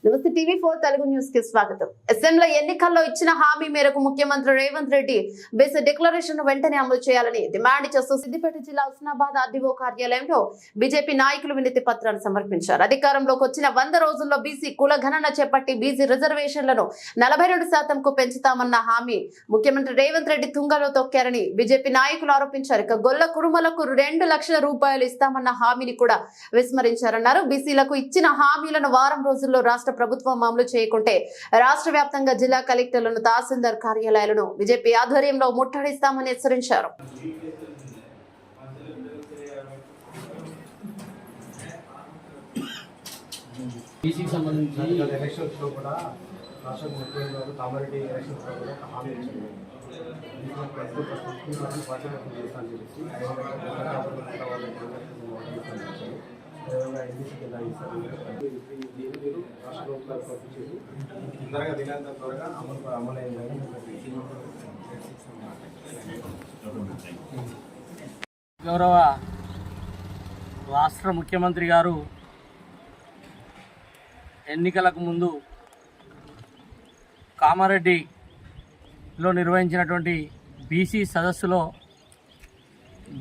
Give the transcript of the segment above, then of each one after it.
నమస్తే టీవీ4 తెలుగు న్యూస్ కి స్వాగతం. అసెంబ్లీ ఎన్నికల్లో ఇచ్చిన హామీ మేరకు ముఖ్యమంత్రి రేవంత్ రెడ్డి బేసిక్ డిక్లరేషన్ వెంటనే అమలు చేయాలని డిమాండ్ చేస్తూ సిద్దిపేట జిల్లా హుస్నాబాద్ ఆర్డీఓ కార్యాలయంలో బీజేపీ నాయకులు వినతి పత్రాలు సమర్పించారు. అధికారంలోకి వచ్చిన 100 రోజుల్లో బీసీ కుల గణన చేపట్టి బీసీ రిజర్వేషన్లను 42%కు పెంచుతామన్న హామీ ముఖ్యమంత్రి రేవంత్ రెడ్డి తుంగలో తొక్కారని బీజేపీ నాయకులు ఆరోపించారు. ఇక గొల్ల కురుమలకు 2 లక్షల రూపాయలు ఇస్తామన్న హామీని కూడా విస్మరించారన్నారు. బీసీలకు ఇచ్చిన హామీలను వారం రోజుల్లో రాష్ట్ర ప్రభుత్వం అమలు చేయకుంటే రాష్ట్ర వ్యాప్తంగా జిల్లా కలెక్టర్లను తహసీల్దార్ కార్యాలయాలను బీజేపీ ఆధ్వర్యంలో ముట్టడిస్తామని హెచ్చరించారు. గౌరవ రాష్ట్ర ముఖ్యమంత్రి గారు ఎన్నికలకు ముందు కామారెడ్డిలో నిర్వహించినటువంటి బీసీ సదస్సులో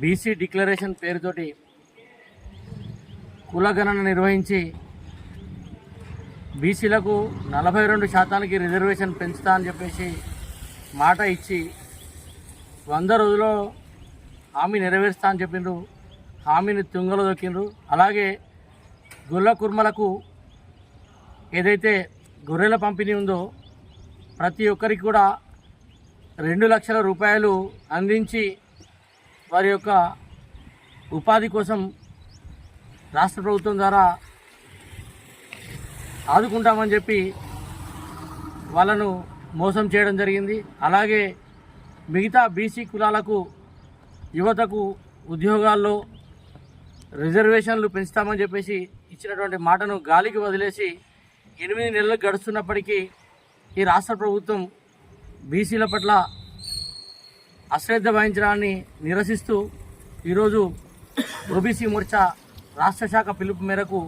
బీసీ డిక్లరేషన్ పేరుతోటి కులగణన నిర్వహించి బీసీలకు 42% రిజర్వేషన్ పెంచుతా అని చెప్పేసి మాట ఇచ్చి 100 రోజుల్లో హామీ నెరవేరుస్తా అని చెప్పిండ్రు. హామీని తుంగలో దొక్కిండ్రు. అలాగే గొల్ల కుర్మలకు ఏదైతే గొర్రెల పంపిణీ ఉందో ప్రతి ఒక్కరికి కూడా 2 లక్షల రూపాయలు అందించి వారి యొక్క ఉపాధి కోసం రాష్ట్ర ప్రభుత్వం ద్వారా ఆదుకుంటామని చెప్పి వాళ్ళను మోసం చేయడం జరిగింది. అలాగే మిగతా బీసీ కులాలకు యువతకు ఉద్యోగాల్లో రిజర్వేషన్లు పెంచుతామని చెప్పేసి ఇచ్చినటువంటి మాటను గాలికి వదిలేసి 8 నెలలు గడుస్తున్నప్పటికీ ఈ రాష్ట్ర ప్రభుత్వం బీసీల పట్ల అశ్రద్ధ వహించడాన్ని నిరసిస్తూ ఈరోజు ఓబీసీ మోర్చా రాష్ట్ర శాఖ పిలుపు మేరకు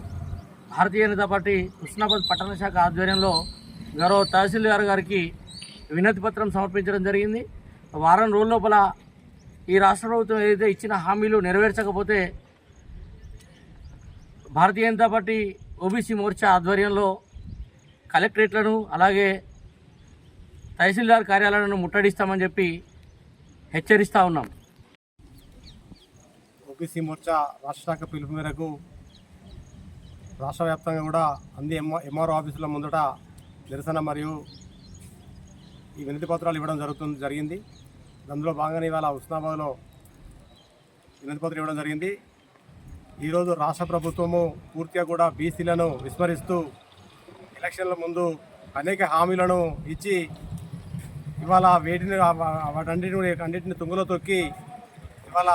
భారతీయ జనతా పార్టీ హుస్నాబాద్ పట్టణ శాఖ ఆధ్వర్యంలో గౌరవ తహసీల్దార్ గారికి వినతి పత్రం సమర్పించడం జరిగింది. వారం రోజుల లోపల ఈ రాష్ట్ర ప్రభుత్వం ఏదైతే ఇచ్చిన హామీలు నెరవేర్చకపోతే భారతీయ జనతా పార్టీ ఓబీసీ మోర్చా ఆధ్వర్యంలో కలెక్టరేట్లను అలాగే తహసీల్దార్ కార్యాలయాలను ముట్టడిస్తామని చెప్పి హెచ్చరిస్తూ ఉన్నాం. ఓబీసీ మోర్చా రాష్ట్ర శాఖ పిలుపు మేరకు రాష్ట్ర వ్యాప్తంగా కూడా అన్ని ఎంఆర్ఓ ఆఫీసుల ముందట నిరసన మరియు ఈ వినతి పత్రాలు ఇవ్వడం జరిగింది. అందులో భాగంగానే ఇవాళ హుస్నాబాద్లో వినతి పత్రం ఇవ్వడం జరిగింది. ఈరోజు రాష్ట్ర ప్రభుత్వము పూర్తిగా కూడా బీసీలను విస్మరిస్తూ ఎలక్షన్ల ముందు అనేక హామీలను ఇచ్చి ఇవాళ వాటన్నిటిని తుంగలో తొక్కి ఇవాళ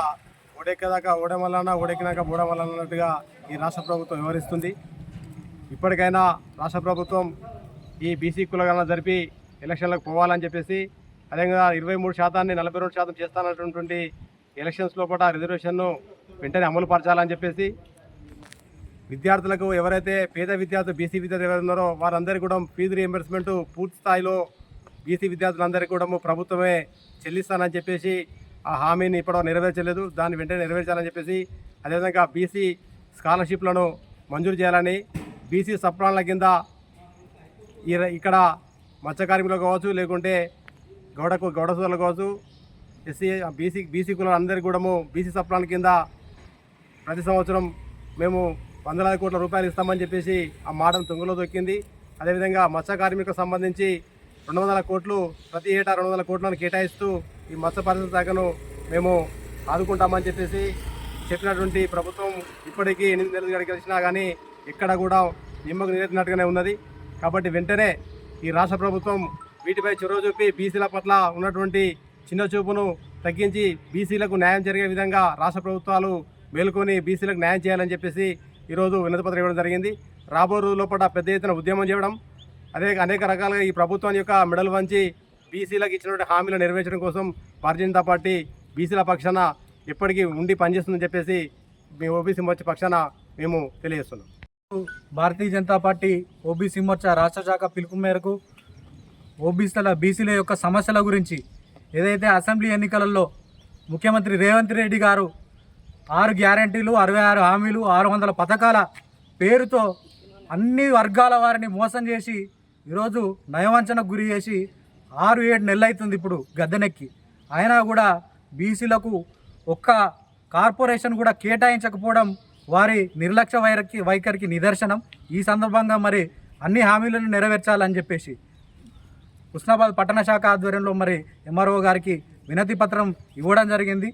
ఓడెక్కేదాకా ఓడమల్లన్నా ఓడెక్కినాక బోడమల్లన్నట్టుగా ఈ రాష్ట్ర ప్రభుత్వం వ్యవహరిస్తుంది. ఇప్పటికైనా రాష్ట్ర ప్రభుత్వం ఈ బీసీ కులగణన జరిపి ఎలక్షన్లకు పోవాలని చెప్పేసి అదేవిధంగా 23% 42% చేస్తానటువంటి ఎలక్షన్స్ లోపల రిజర్వేషన్ను వెంటనే అమలు పరచాలని చెప్పేసి విద్యార్థులకు ఎవరైతే పేద విద్యార్థులు బీసీ విద్యార్థులు ఎవరు ఉన్నారో వారందరికీ కూడా ఫీజు రీయింబర్స్మెంట్ పూర్తి స్థాయిలో బీసీ విద్యార్థులందరికీ కూడా ప్రభుత్వమే చెల్లిస్తానని చెప్పేసి ఆ హామీని ఇప్పటివరకు నెరవేర్చలేదు. దాన్ని వెంటనే నెరవేర్చాలని చెప్పేసి అదేవిధంగా బీసీ స్కాలర్షిప్లను మంజూరు చేయాలని బీసీ సప్లాన్ల కింద ఇక్కడ మత్స్య కార్మికులు కావచ్చు లేకుంటే గౌడ సోదరులు కావచ్చు ఎస్సీ బీసీ కులాలందరికీ కూడా బీసీ సప్లాన్ కింద ప్రతి సంవత్సరం మేము 100 కోట్ల రూపాయలు ఇస్తామని చెప్పేసి ఆ మాటను తుంగలో దొక్కింది. అదేవిధంగా మత్స్య కార్మికులకు సంబంధించి 200 కోట్లు ప్రతి ఏటా 200 కోట్లను కేటాయిస్తూ ఈ మత్స్య పరిశ్రమ శాఖను మేము ఆదుకుంటామని చెప్పేసి చెప్పినటువంటి ప్రభుత్వం ఇప్పటికీ 8 నెలలు గడిచినా కానీ ఎక్కడ కూడా నిమ్మకు నీరెత్తినట్టుగానే ఉన్నది. కాబట్టి వెంటనే ఈ రాష్ట్ర ప్రభుత్వం వీటిపై చొరవ చూపి బీసీల పట్ల ఉన్నటువంటి చిన్న చూపును తగ్గించి బీసీలకు న్యాయం జరిగే విధంగా రాష్ట్ర ప్రభుత్వాలు మేలుకొని బీసీలకు న్యాయం చేయాలని చెప్పేసి ఈరోజు వినతిపత్రం ఇవ్వడం జరిగింది. రాబో రోజుల్లో పెద్ద ఎత్తున ఉద్యమం చేయడం అనేక రకాలుగా ఈ ప్రభుత్వం యొక్క మెడలు వంచి బీసీలకు ఇచ్చినటువంటి హామీలు నెరవేర్చడం కోసం భారతీయ జనతా పార్టీ బీసీల పక్షాన ఎప్పటికీ ఉండి పనిచేస్తుందని చెప్పేసి ఓబీసీ మోర్చా పక్షాన మేము తెలియజేస్తున్నాం. భారతీయ జనతా పార్టీ ఓబీసీ మోర్చా రాష్ట్ర శాఖ పిలుపు మేరకు బీసీల యొక్క సమస్యల గురించి ఏదైతే అసెంబ్లీ ఎన్నికలలో ముఖ్యమంత్రి రేవంత్ రెడ్డి గారు 6 గ్యారెంటీలు 66 హామీలు 600 పథకాల పేరుతో అన్ని వర్గాల వారిని మోసం చేసి ఈరోజు నయవంచనకు గురి చేసి 6-7 నెలలు అవుతుంది ఇప్పుడు గద్దెనెక్కి. అయినా కూడా బీసీలకు ఒక్క కార్పొరేషన్ కూడా కేటాయించకపోవడం వారి నిర్లక్ష్య వైఖరికి నిదర్శనం. ఈ సందర్భంగా మరి అన్ని హామీలను నెరవేర్చాలని చెప్పేసి హుస్నాబాద్ పట్టణ శాఖ ఆధ్వర్యంలో మరి ఎంఆర్ఓ గారికి వినతి పత్రం ఇవ్వడం జరిగింది.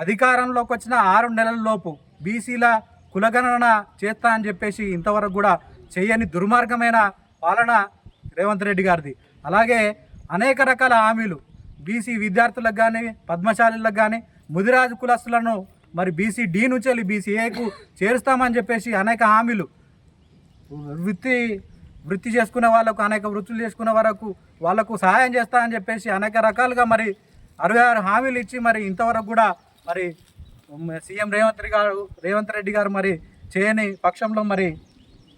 అధికారంలోకి వచ్చిన 6 నెలల లోపు బీసీల కులగణన చేస్తా అని చెప్పేసి ఇంతవరకు కూడా చేయని దుర్మార్గమైన పాలన రేవంత్ రెడ్డి గారిది. అలాగే అనేక రకాల హామీలు బీసీ విద్యార్థులకు కానీ పద్మశాలీలకు కానీ ముదిరాజు కులస్తులను మరి బీసీ డి నుంచి వెళ్ళి బీసీ ఏకు చేరుస్తామని చెప్పేసి అనేక హామీలు వృత్తి చేసుకునే వాళ్ళకు అనేక వృత్తులు చేసుకునే వరకు వాళ్ళకు సహాయం చేస్తామని చెప్పేసి అనేక రకాలుగా మరి 66 హామీలు ఇచ్చి మరి ఇంతవరకు కూడా మరి సీఎం రేవంత్ రెడ్డి గారు మరి చేయని పక్షంలో మరి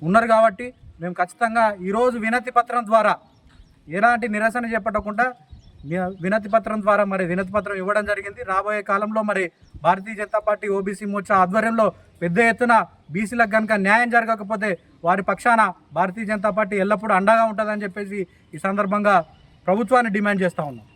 ఉన్నారు. కాబట్టి మేము ఖచ్చితంగా ఈరోజు వినతి పత్రం ద్వారా ఎలాంటి నిరసన చేపట్టకుండా వినతి పత్రం ద్వారా మరి వినతి పత్రం ఇవ్వడం జరిగింది. రాబోయే కాలంలో మరి భారతీయ జనతా పార్టీ ఓబీసీ మోర్చా ఆధ్వర్యంలో పెద్ద ఎత్తున బీసీలకు కనుక న్యాయం జరగకపోతే వారి పక్షాన భారతీయ జనతా పార్టీ ఎల్లప్పుడూ అండగా ఉంటుందని చెప్పేసి ఈ సందర్భంగా ప్రభుత్వాన్ని డిమాండ్ చేస్తూ ఉన్నాం.